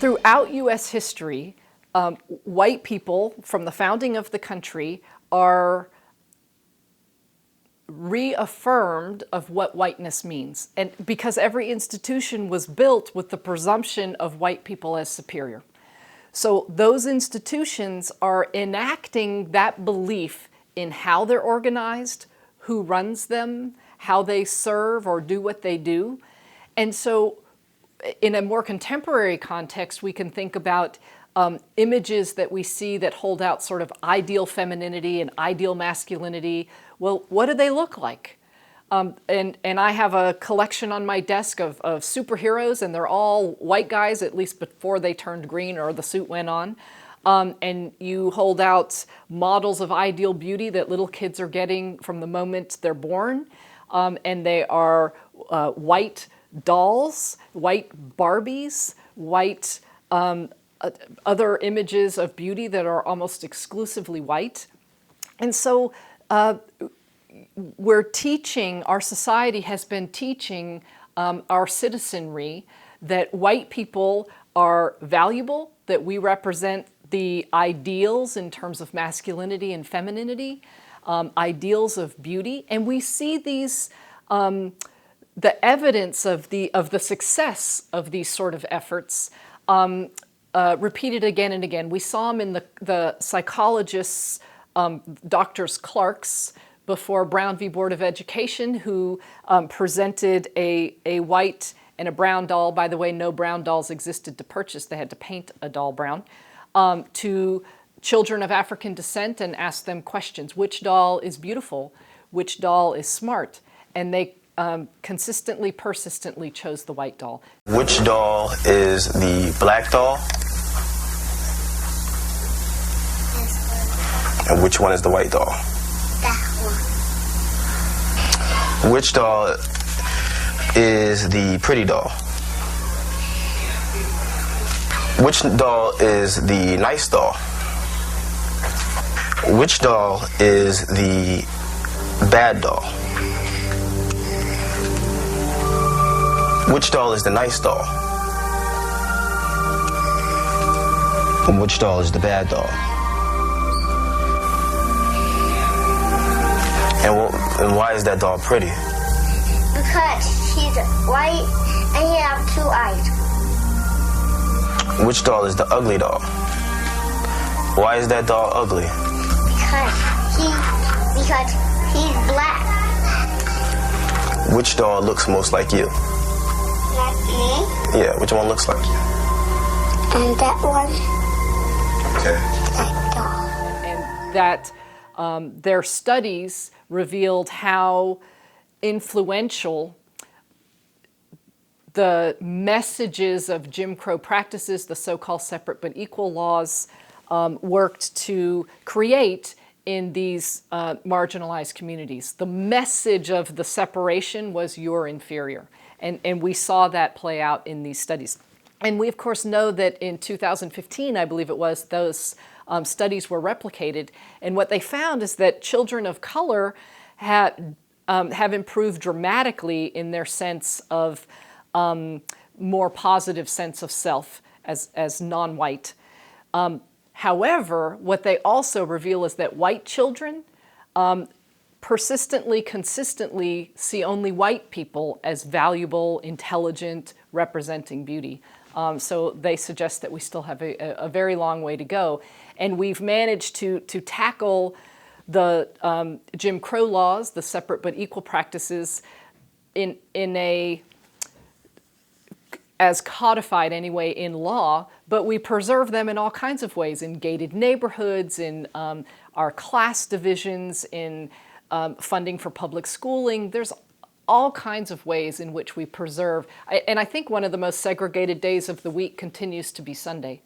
Throughout U.S. history, white people from the founding of the country are reaffirmed of what whiteness means, and because every institution was built with the presumption of white people as superior. So those institutions are enacting that belief in how they're organized, who runs them, how they serve or do what they do. And so in a more contemporary context, we can think about images that we see that hold out sort of ideal femininity and ideal masculinity. Well, what do they look like? And I have a collection on my desk of superheroes, and they're all white guys, at least before they turned green or the suit went on. And you hold out models of ideal beauty that little kids are getting from the moment they're born. And they are white dolls, white Barbies, white other images of beauty that are almost exclusively white. And so we're teaching, our society has been teaching our citizenry that white people are valuable, that we represent the ideals in terms of masculinity and femininity, ideals of beauty, and we see these, the evidence of the success of these sort of efforts repeated again and again. We saw them in the psychologists, Drs. Clark's, before Brown v. Board of Education, who presented a white and a brown doll. By the way, no brown dolls existed to purchase. They had to paint a doll brown. To children of African descent and ask them questions. Which doll is beautiful? Which doll is smart? And they consistently, persistently chose the white doll. Which doll is the black doll? And which one is the white doll? That one. Which doll is the pretty doll? Which doll is the nice doll? Which doll is the bad doll? Which doll is the nice doll? And which doll is the bad doll? And why is that doll pretty? Because she's white and he has 2 eyes. Which doll is the ugly doll? Why is that doll ugly? Because he's black. Which doll looks most like you? Like me? Yeah, which one looks like you? And that one. Okay. That doll. And that their studies revealed how influential the messages of Jim Crow practices, the so-called separate but equal laws, worked to create in these marginalized communities. The message of the separation was you're inferior. And we saw that play out in these studies. And we, of course, know that in 2015, I believe it was, those studies were replicated. And what they found is that children of color have improved dramatically in their sense of more positive sense of self as non-white. However, what they also reveal is that white children persistently, consistently see only white people as valuable, intelligent, representing beauty. So they suggest that we still have a very long way to go. And we've managed to tackle the Jim Crow laws, the separate but equal practices, in a, as codified anyway in law, but we preserve them in all kinds of ways, in gated neighborhoods, in our class divisions, in funding for public schooling. There's all kinds of ways in which we preserve. And I think one of the most segregated days of the week continues to be Sunday.